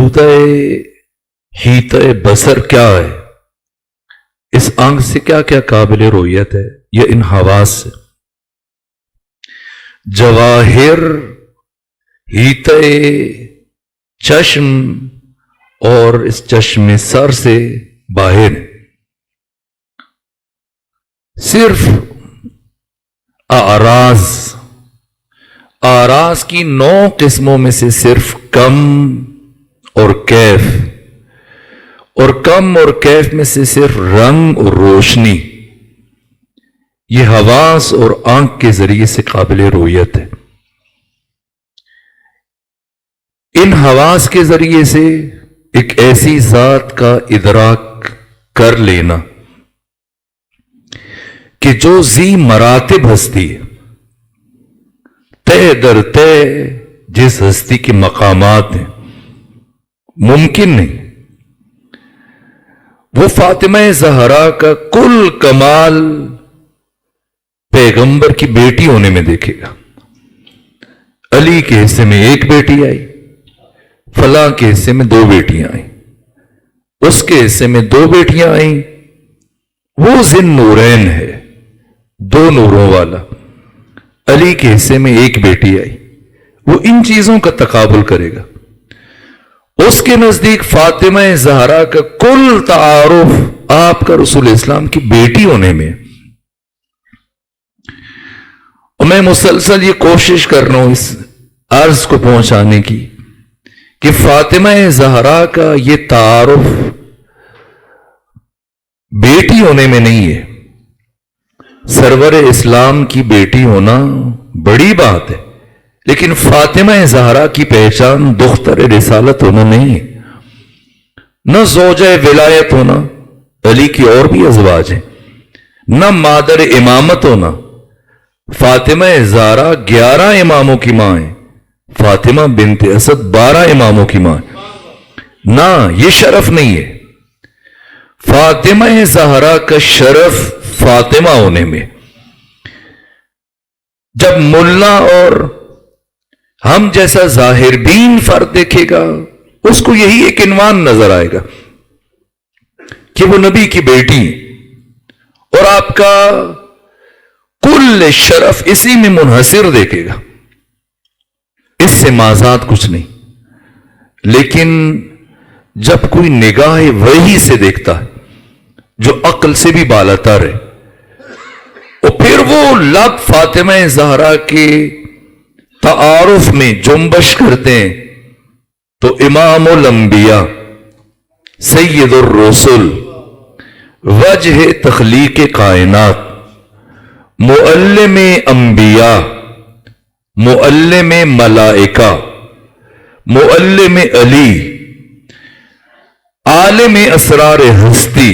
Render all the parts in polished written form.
محدودہ حیطہ بصر کیا ہے؟ اس آنکھ سے کیا کیا قابل رؤیت ہے یا ان حواس سے؟ جواہر حیطہ چشم اور اس چشم سر سے باہر صرف آراز کی 9 قسموں میں سے صرف کم اور کیف، اور کم اور کیف میں سے صرف رنگ اور روشنی، یہ حواس اور آنکھ کے ذریعے سے قابل رؤیت ہے۔ ان حواس کے ذریعے سے ایک ایسی ذات کا ادراک کر لینا کہ جو ذی مراتب ہستی ہے، تہ در تہ جس ہستی کے مقامات ہیں، ممکن نہیں۔ وہ فاطمہ زہرا کا کل کمال پیغمبر کی بیٹی ہونے میں دیکھے گا۔ علی کے حصے میں 1 بیٹی آئی، فلاں کے حصے میں 2 بیٹیاں آئیں، اس کے حصے میں 2 بیٹیاں آئیں۔ وہ ذن نورین ہے، 2 نوروں والا۔ علی کے حصے میں 1 بیٹی آئی، وہ ان چیزوں کا تقابل کرے گا۔ اس کے نزدیک فاطمہ زہرا کا کل تعارف آپ کا رسول اسلام کی بیٹی ہونے میں۔ اور میں مسلسل یہ کوشش کر رہا ہوں اس عرض کو پہنچانے کی کہ فاطمہ زہرا کا یہ تعارف بیٹی ہونے میں نہیں ہے، سرور اسلام کی بیٹی ہونا بڑی بات ہے، لیکن فاطمہ زہرا کی پہچان دختر رسالت ہونا نہیں ہے، نہ زوجہ ولایت ہونا، علی کی اور بھی ازواج ہیں، نہ مادر امامت ہونا۔ فاطمہ زہرا 11 اماموں کی ماں ہے، فاطمہ بنت اسد 12 اماموں کی ماں ہے، نہ یہ شرف نہیں ہے۔ فاطمہ زہرا کا شرف فاطمہ ہونے میں۔ جب ملا اور ہم جیسا ظاہر بین فرد دیکھے گا، اس کو یہی ایک عنوان نظر آئے گا کہ وہ نبی کی بیٹی، اور آپ کا کل شرف اسی میں منحصر دیکھے گا، اس سے مازاد کچھ نہیں۔ لیکن جب کوئی نگاہ وحی سے دیکھتا ہے جو عقل سے بھی بالاتر ہے، اور پھر وہ لب فاطمہ زہرا کے تعارف میں جنبش کرتے ہیں، تو امام الانبیاء، سید الرسل، وجہ تخلیق کائنات، معلم انبیاء، معلم ملائکہ، معلم علی، عالم اسرار ہستی،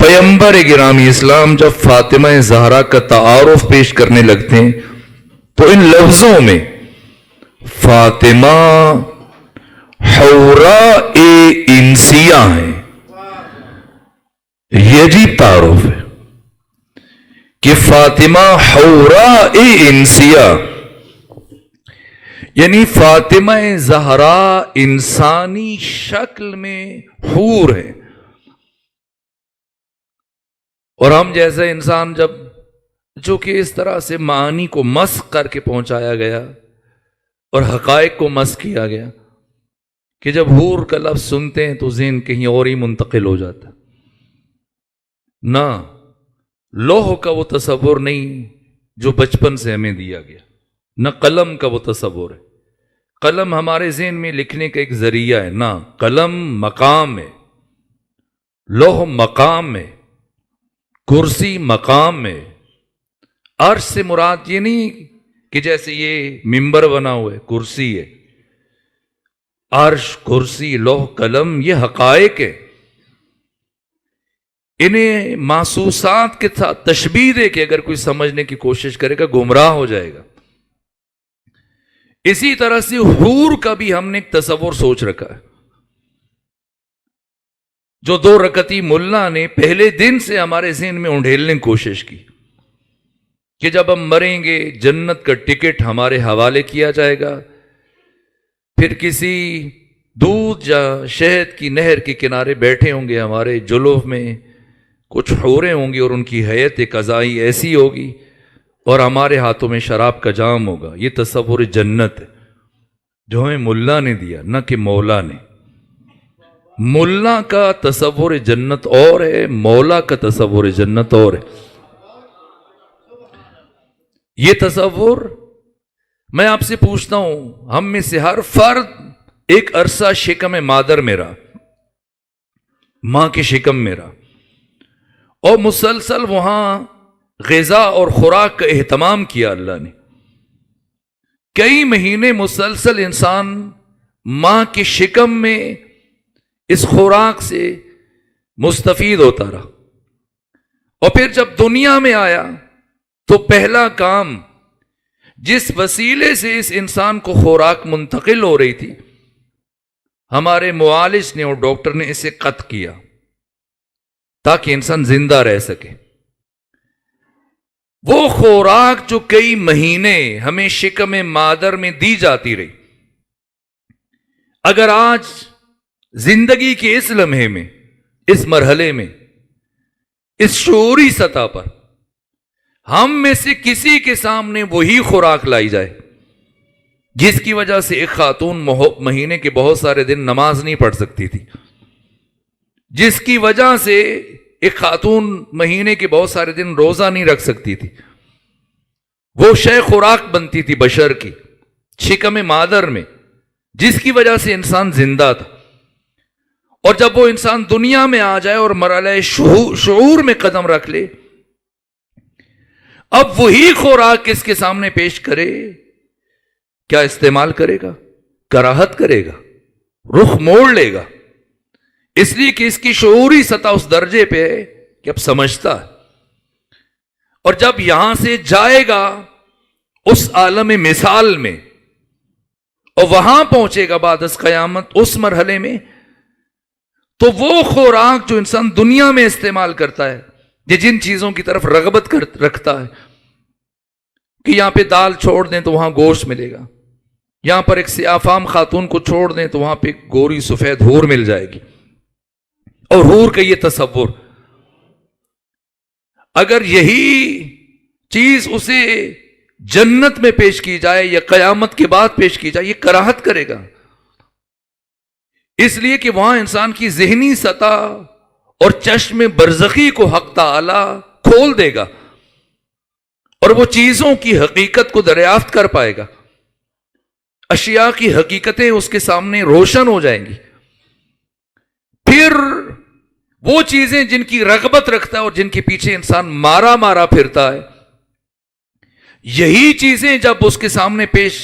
پیغمبر گرامی اسلام جب فاطمہ زہرا کا تعارف پیش کرنے لگتے ہیں تو ان لفظوں میں فاطمہ حوراء انسیہ ہیں۔ یہ عجیب تعارف ہے کہ فاطمہ حوراء انسیہ، یعنی فاطمہ زہرا انسانی شکل میں حور ہے۔ اور ہم جیسے انسان جب جو کہ اس طرح سے معانی کو مسخ کر کے پہنچایا گیا اور حقائق کو مسخ کیا گیا کہ جب حور کا لفظ سنتے ہیں تو ذہن کہیں اور ہی منتقل ہو جاتا، نہ لوح کا وہ تصور نہیں جو بچپن سے ہمیں دیا گیا، نہ قلم کا وہ تصور ہے۔ قلم ہمارے ذہن میں لکھنے کا ایک ذریعہ ہے، نہ قلم مقام ہے، لوح مقام ہے، کرسی مقام ہے۔ عرش سے مراد یہ نہیں کہ جیسے یہ منبر بنا ہوا ہے کرسی ہے، عرش، کرسی، لوح، قلم یہ حقائق ہے۔ انہیں محسوسات کے ساتھ تشبیہ دے کے اگر کوئی سمجھنے کی کوشش کرے گا گمراہ ہو جائے گا۔ اسی طرح سے حور کا بھی ہم نے ایک تصور سوچ رکھا ہے، جو 2 رکعتی ملا نے پہلے دن سے ہمارے ذہن میں انڈھیلنے کی کوشش کی کہ جب ہم مریں گے جنت کا ٹکٹ ہمارے حوالے کیا جائے گا، پھر کسی دودھ یا شہد کی نہر کے کنارے بیٹھے ہوں گے ہمارے جلوف میں کچھ حوریں ہوں گی اور ان کی حیت قضائی ایسی ہوگی اور ہمارے ہاتھوں میں شراب کا جام ہوگا. یہ تصور جنت ہے جو ہمیں ملا نے دیا، نہ کہ مولا نے. ملا کا تصور جنت اور ہے، مولا کا تصور جنت اور ہے. یہ تصور میں آپ سے پوچھتا ہوں، ہم میں سے ہر فرد ایک عرصہ شکم مادر میں رہا، ماں کے شکم میں رہا، اور مسلسل وہاں غذا اور خوراک کا اہتمام کیا اللہ نے. کئی مہینے مسلسل انسان ماں کے شکم میں اس خوراک سے مستفید ہوتا رہا، اور پھر جب دنیا میں آیا تو پہلا کام جس وسیلے سے اس انسان کو خوراک منتقل ہو رہی تھی، ہمارے معالج نے اور ڈاکٹر نے اسے قطع کیا تاکہ انسان زندہ رہ سکے. وہ خوراک جو کئی مہینے ہمیں شکم مادر میں دی جاتی رہی، اگر آج زندگی کے اس لمحے میں، اس مرحلے میں، اس شعوری سطح پر ہم میں سے کسی کے سامنے وہی خوراک لائی جائے جس کی وجہ سے ایک خاتون مہینے کے بہت سارے دن نماز نہیں پڑھ سکتی تھی، جس کی وجہ سے ایک خاتون مہینے کے بہت سارے دن روزہ نہیں رکھ سکتی تھی، وہ شے خوراک بنتی تھی بشر کی شکم مادر میں، جس کی وجہ سے انسان زندہ تھا. اور جب وہ انسان دنیا میں آ جائے اور مرحلہ شعور میں قدم رکھ لے، اب وہی خوراک کس کے سامنے پیش کرے، کیا استعمال کرے گا؟ کراہت کرے گا، رخ موڑ لے گا، اس لیے کہ اس کی شعوری سطح اس درجے پہ ہے کہ اب سمجھتا ہے. اور جب یہاں سے جائے گا اس عالم مثال میں اور وہاں پہنچے گا بعد از قیامت اس مرحلے میں، تو وہ خوراک جو انسان دنیا میں استعمال کرتا ہے، یہ جن چیزوں کی طرف رغبت رکھتا ہے کہ یہاں پہ دال چھوڑ دیں تو وہاں گوشت ملے گا، یہاں پر ایک سیاہ فام خاتون کو چھوڑ دیں تو وہاں پہ گوری سفید حور مل جائے گی. اور حور کا یہ تصور، اگر یہی چیز اسے جنت میں پیش کی جائے یا قیامت کے بعد پیش کی جائے، یہ کراہت کرے گا. اس لیے کہ وہاں انسان کی ذہنی سطح اور چشم برزخی کو حق تعالی کھول دے گا اور وہ چیزوں کی حقیقت کو دریافت کر پائے گا. اشیاء کی حقیقتیں اس کے سامنے روشن ہو جائیں گی. پھر وہ چیزیں جن کی رغبت رکھتا ہے اور جن کے پیچھے انسان مارا پھرتا ہے، یہی چیزیں جب اس کے سامنے پیش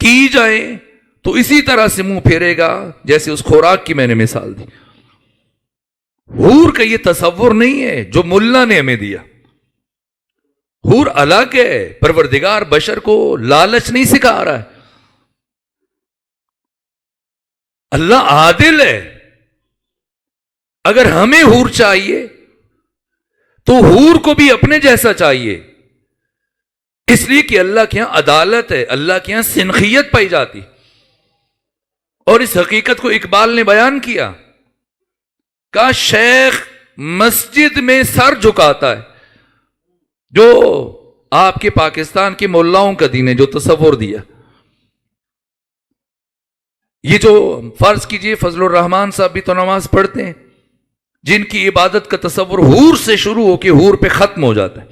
کی جائیں تو اسی طرح سے منہ پھیرے گا جیسے اس خوراک کی میں نے مثال دی. حور کا یہ تصور نہیں ہے جو ملا نے ہمیں دیا. حور الگ ہے. پروردگار بشر کو لالچ نہیں سکھا رہا ہے. اللہ عادل ہے. اگر ہمیں حور چاہیے تو حور کو بھی اپنے جیسا چاہیے، اس لیے کہ اللہ کے یہاں عدالت ہے، اللہ کے یہاں سنخیت پائی جاتی. اور اس حقیقت کو اقبال نے بیان کیا، کہا شیخ مسجد میں سر جھکاتا ہے، جو آپ کے پاکستان کے مولاؤں کا دین ہے جو تصور دیا. یہ جو فرض کیجئے فضل الرحمان صاحب بھی تو نماز پڑھتے ہیں، جن کی عبادت کا تصور حور سے شروع ہو کے حور پہ ختم ہو جاتا ہے.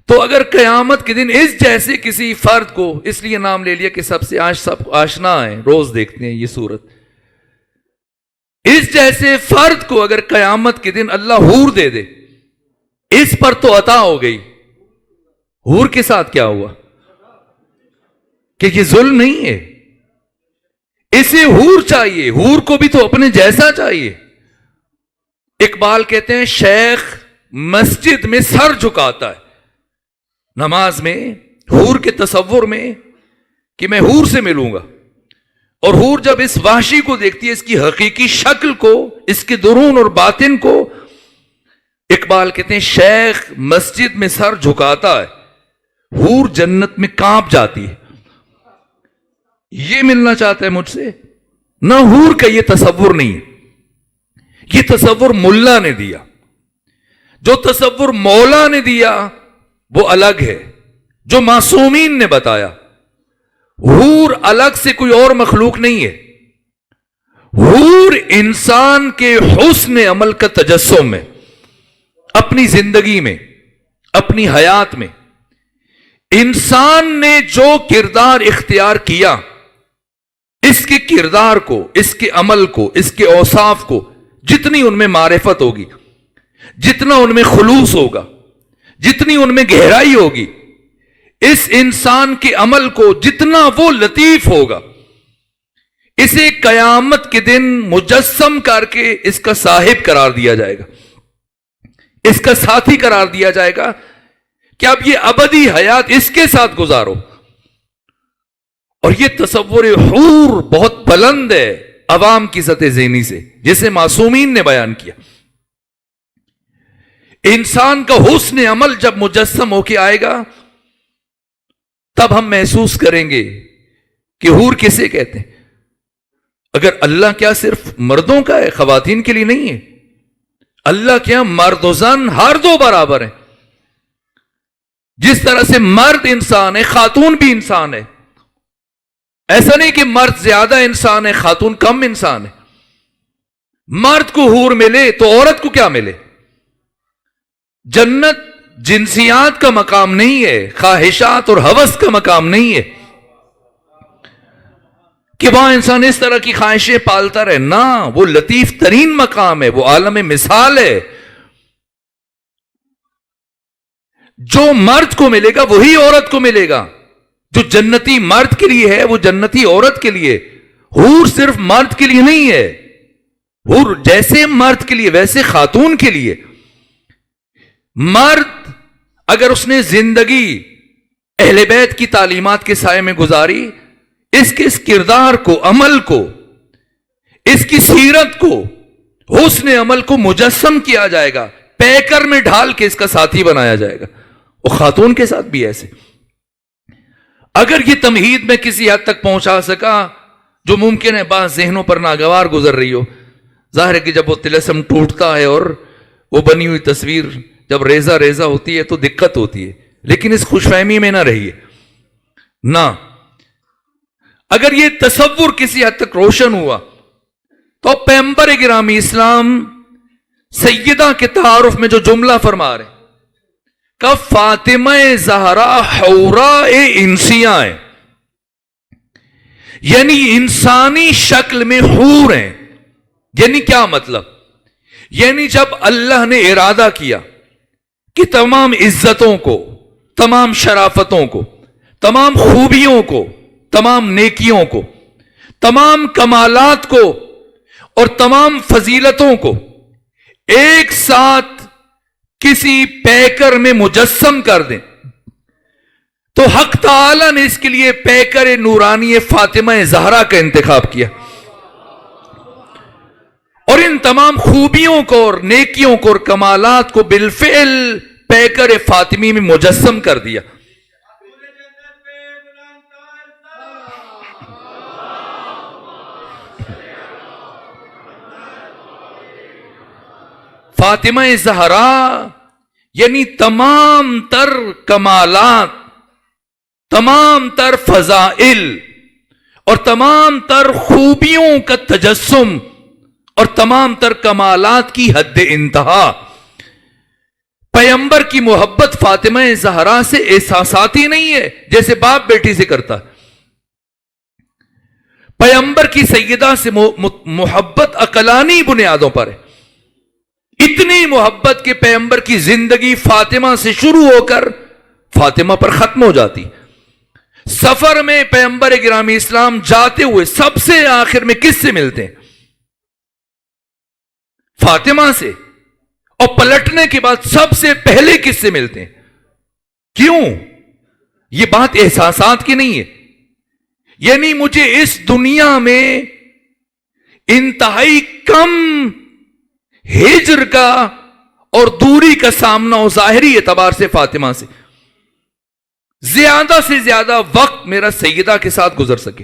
تو اگر قیامت کے دن اس جیسے کسی فرد کو، اس لیے نام لے لیا کہ سب سے سب آشنا ہے، روز دیکھتے ہیں یہ صورت، اس جیسے فرد کو اگر قیامت کے دن اللہ حور دے دے، اس پر تو عطا ہو گئی. حور کے ساتھ کیا ہوا کہ یہ ظلم نہیں ہے. اسے حور چاہیے، حور کو بھی تو اپنے جیسا چاہیے. اقبال کہتے ہیں شیخ مسجد میں سر جھکاتا ہے، نماز میں حور کے تصور میں کہ میں حور سے ملوں گا. اور حور جب اس وحشی کو دیکھتی ہے، اس کی حقیقی شکل کو، اس کے درون اور باطن کو، اقبال کہتے ہیں شیخ مسجد میں سر جھکاتا ہے، حور جنت میں کانپ جاتی ہے. یہ ملنا چاہتا ہے مجھ سے؟ نہ حور کا یہ تصور نہیں ہے. یہ تصور ملا نے دیا. جو تصور مولا نے دیا وہ الگ ہے. جو معصومین نے بتایا، حور الگ سے کوئی اور مخلوق نہیں ہے. حور انسان کے حسن عمل کا تجسم ہے. اپنی زندگی میں، اپنی حیات میں انسان نے جو کردار اختیار کیا، اس کے کردار کو، اس کے عمل کو، اس کے اوصاف کو جتنی ان میں معرفت ہوگی، جتنا ان میں خلوص ہوگا، جتنی ان میں گہرائی ہوگی، اس انسان کے عمل کو جتنا وہ لطیف ہوگا، اسے قیامت کے دن مجسم کر کے اس کا صاحب قرار دیا جائے گا، اس کا ساتھی قرار دیا جائے گا کہ اب یہ ابدی حیات اس کے ساتھ گزارو. اور یہ تصور حور بہت بلند ہے عوام کی سطح ذہنی سے، جسے معصومین نے بیان کیا. انسان کا حسن عمل جب مجسم ہو کے آئے گا تب ہم محسوس کریں گے کہ حور کسے کہتے ہیں. اگر اللہ کیا صرف مردوں کا ہے، خواتین کے لیے نہیں ہے؟ اللہ کیا مرد و زن ہر دو برابر ہیں. جس طرح سے مرد انسان ہے، خاتون بھی انسان ہے. ایسا نہیں کہ مرد زیادہ انسان ہے، خاتون کم انسان ہے. مرد کو حور ملے تو عورت کو کیا ملے؟ جنت جنسیات کا مقام نہیں ہے، خواہشات اور ہوس کا مقام نہیں ہے کہ وہاں انسان اس طرح کی خواہشیں پالتا رہے. نہ، وہ لطیف ترین مقام ہے، وہ عالم مثال ہے. جو مرد کو ملے گا وہی عورت کو ملے گا. جو جنتی مرد کے لیے ہے وہ جنتی عورت کے لیے. حور صرف مرد کے لیے نہیں ہے. حور جیسے مرد کے لیے ویسے خاتون کے لیے. مرد اگر اس نے زندگی اہل بیت کی تعلیمات کے سائے میں گزاری، اس کے اس کردار کو، عمل کو، اس کی سیرت کو، حسن عمل کو مجسم کیا جائے گا، پیکر میں ڈھال کے اس کا ساتھی بنایا جائے گا. اور خاتون کے ساتھ بھی ایسے. اگر یہ تمہید میں کسی حد تک پہنچا سکا، جو ممکن ہے بعض ذہنوں پر ناگوار گزر رہی ہو، ظاہر ہے کہ جب وہ طلسم ٹوٹتا ہے اور وہ بنی ہوئی تصویر جب ریزہ ریزہ ہوتی ہے تو دقت ہوتی ہے، لیکن اس خوش فہمی میں نہ رہیے. نہ، اگر یہ تصور کسی حد تک روشن ہوا تو پیغمبر گرامی اسلام سیدہ کے تعارف میں جو جملہ فرما رہے کہ فاطمہ زہرا حوراء انسیہ ہیں، یعنی انسانی شکل میں حور ہیں. یعنی کیا مطلب؟ یعنی جب اللہ نے ارادہ کیا کہ تمام عزتوں کو، تمام شرافتوں کو، تمام خوبیوں کو، تمام نیکیوں کو، تمام کمالات کو اور تمام فضیلتوں کو ایک ساتھ کسی پیکر میں مجسم کر دیں، تو حق تعالی نے اس کے لیے پیکر نورانی فاطمہ زہرا کا انتخاب کیا، اور ان تمام خوبیوں کو اور نیکیوں کو اور کمالات کو بالفعل پیکر فاطمی میں مجسم کر دیا. فاطمہ زہرا یعنی تمام تر کمالات، تمام تر فضائل اور تمام تر خوبیوں کا تجسم اور تمام تر کمالات کی حد انتہا. پیغمبر کی محبت فاطمہ زہرا سے احساساتی نہیں ہے جیسے باپ بیٹی سے کرتا. پیغمبر کی سیدہ سے محبت عقلانی بنیادوں پر ہے. اتنی محبت کہ پیغمبر کی زندگی فاطمہ سے شروع ہو کر فاطمہ پر ختم ہو جاتی. سفر میں پیغمبر گرامی اسلام جاتے ہوئے سب سے آخر میں کس سے ملتے ہیں؟ فاطمہ سے. اور پلٹنے کے بعد سب سے پہلے کس سے ملتے ہیں؟ کیوں؟ یہ بات احساسات کی نہیں ہے. یعنی مجھے اس دنیا میں انتہائی کم ہجر کا اور دوری کا سامنا ہو ظاہری اعتبار سے فاطمہ سے، زیادہ سے زیادہ وقت میرا سیدہ کے ساتھ گزر سکے.